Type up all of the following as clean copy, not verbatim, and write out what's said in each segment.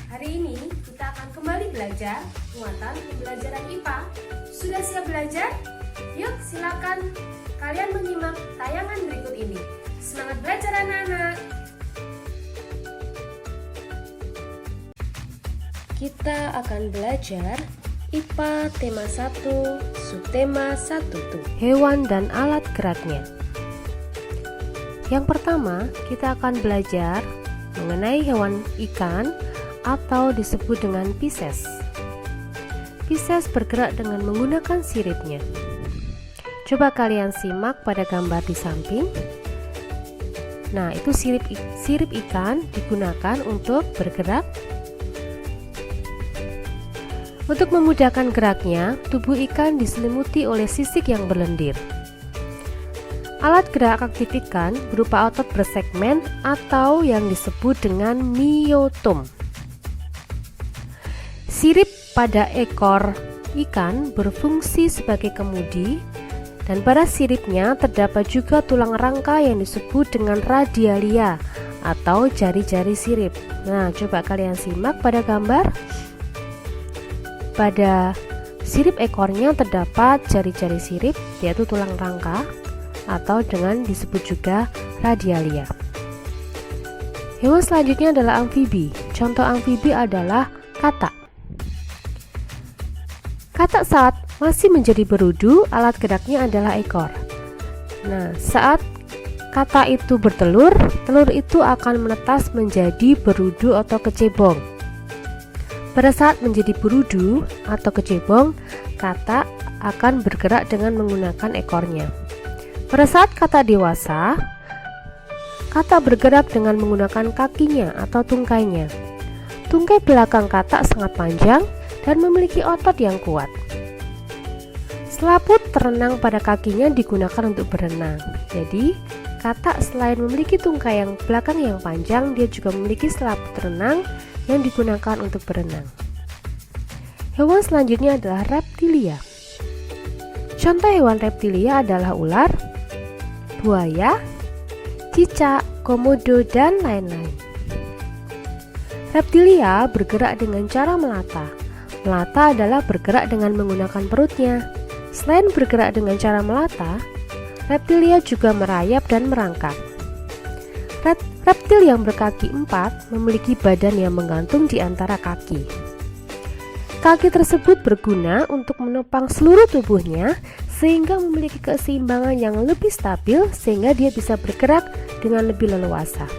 Hari ini kita akan kembali belajar muatan pembelajaran IPA. Sudah siap belajar? Yuk silakan kalian menyimak tayangan berikut ini. Semangat belajar anak-anak! Kita akan belajar IPA tema 1, subtema 1 tuh, hewan dan alat geraknya. Yang pertama, kita akan belajar mengenai hewan ikan atau disebut dengan Pisces. Pisces bergerak dengan menggunakan siripnya. Coba kalian simak pada gambar di samping. Nah, itu sirip ikan digunakan untuk bergerak. Untuk memudahkan geraknya, tubuh ikan diselimuti oleh sisik yang berlendir. Alat gerak aktif ikan berupa otot bersegmen atau yang disebut dengan miotom. Sirip pada ekor ikan berfungsi sebagai kemudi, dan pada siripnya terdapat juga tulang rangka yang disebut dengan radialia atau jari-jari sirip. Nah, coba kalian simak pada gambar. Pada sirip ekornya terdapat jari-jari sirip, yaitu tulang rangka atau dengan disebut juga radialia. Hewan selanjutnya adalah amfibi. Contoh amfibi adalah katak. Katak saat masih menjadi berudu, alat geraknya adalah ekor. Nah, saat katak itu bertelur, telur itu akan menetas menjadi berudu atau kecebong. Pada saat menjadi berudu atau kecebong, katak akan bergerak dengan menggunakan ekornya. Pada saat katak dewasa, katak bergerak dengan menggunakan kakinya atau tungkainya. Tungkai belakang katak sangat panjang dan memiliki otot yang kuat. Selaput terenang pada kakinya digunakan untuk berenang. Jadi, katak selain memiliki tungkai yang belakang yang panjang, dia juga memiliki selaput renang yang digunakan untuk berenang. Hewan selanjutnya adalah reptilia. Contoh hewan reptilia adalah ular, buaya, cicak, komodo, dan lain-lain. Reptilia bergerak dengan cara melata. Melata adalah bergerak dengan menggunakan perutnya. Selain bergerak dengan cara melata, reptilia juga merayap dan merangkak. Reptil yang berkaki 4 memiliki badan yang menggantung di antara kaki. Kaki tersebut berguna untuk menopang seluruh tubuhnya sehingga memiliki keseimbangan yang lebih stabil sehingga dia bisa bergerak dengan lebih leluasa.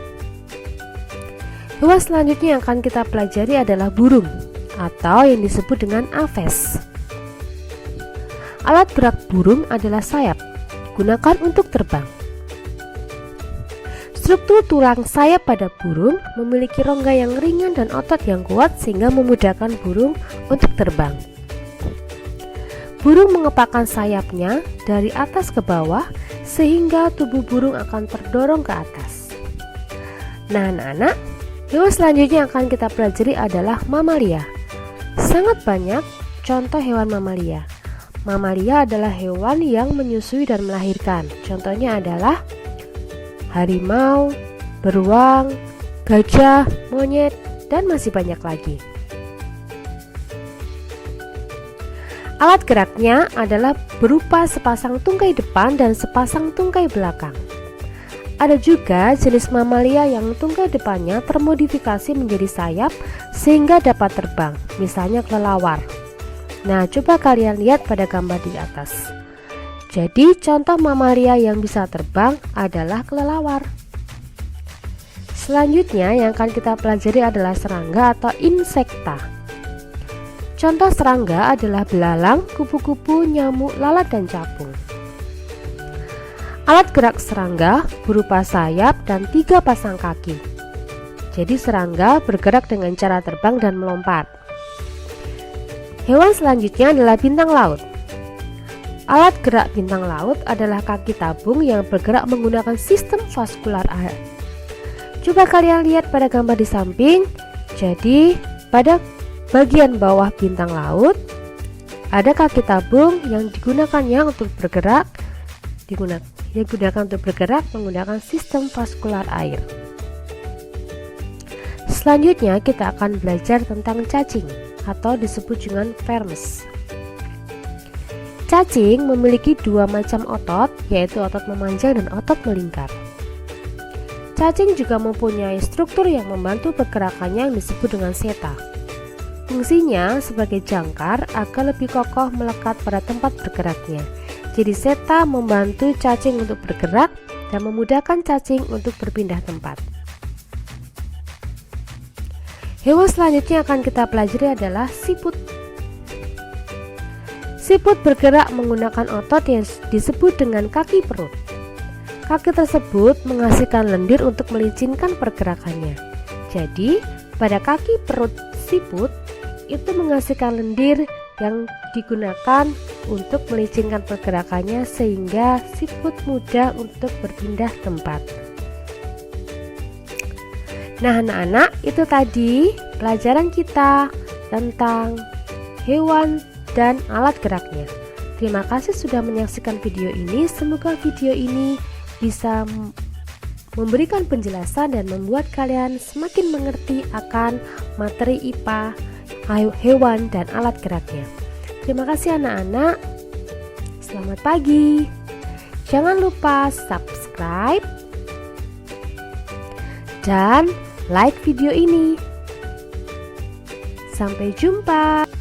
Hewan selanjutnya yang akan kita pelajari adalah burung atau yang disebut dengan aves. Alat gerak burung adalah sayap, digunakan untuk terbang. Struktur tulang sayap pada burung memiliki rongga yang ringan dan otot yang kuat sehingga memudahkan burung untuk terbang. Burung mengepakkan sayapnya dari atas ke bawah sehingga tubuh burung akan terdorong ke atas. Nah, anak-anak, hewan selanjutnya yang akan kita pelajari adalah mamalia. Sangat banyak contoh hewan mamalia. Mamalia adalah hewan yang menyusui dan melahirkan. Contohnya adalah harimau, beruang, gajah, monyet, dan masih banyak lagi. Alat geraknya adalah berupa sepasang tungkai depan dan sepasang tungkai belakang. Ada juga jenis mamalia yang tungkai depannya termodifikasi menjadi sayap sehingga dapat terbang, misalnya kelelawar. Nah, coba kalian lihat pada gambar di atas. Jadi, contoh mamalia yang bisa terbang adalah kelelawar. Selanjutnya yang akan kita pelajari adalah serangga atau insekta. Contoh serangga adalah belalang, kupu-kupu, nyamuk, lalat, dan capung. Alat gerak serangga berupa sayap dan 3 pasang kaki. Jadi serangga bergerak dengan cara terbang dan melompat. Hewan selanjutnya adalah bintang laut. Alat gerak bintang laut adalah kaki tabung yang bergerak menggunakan sistem vaskular air. Coba kalian lihat pada gambar di samping. Jadi pada bagian bawah bintang laut ada kaki tabung yang digunakannya untuk bergerak menggunakan sistem vaskular air. Selanjutnya kita akan belajar tentang cacing atau disebut dengan vermes. Cacing memiliki dua macam otot, yaitu otot memanjang dan otot melingkar. Cacing juga mempunyai struktur yang membantu pergerakannya yang disebut dengan seta. Fungsinya sebagai jangkar agar lebih kokoh melekat pada tempat bergeraknya. Jadi seta membantu cacing untuk bergerak dan memudahkan cacing untuk berpindah tempat. Hewan selanjutnya akan kita pelajari adalah siput. Siput bergerak menggunakan otot yang disebut dengan kaki perut. Kaki tersebut menghasilkan lendir untuk melicinkan pergerakannya. Jadi, pada kaki perut siput itu menghasilkan lendir yang digunakan untuk melicinkan pergerakannya sehingga siput mudah untuk berpindah tempat. Nah, anak-anak, itu tadi pelajaran kita tentang hewan dan alat geraknya. Terima kasih sudah menyaksikan video ini. Semoga video ini bisa memberikan penjelasan dan membuat kalian semakin mengerti akan materi IPA, hewan dan alat geraknya. Terima kasih anak-anak. Selamat pagi. Jangan lupa subscribe dan like video ini. Sampai jumpa.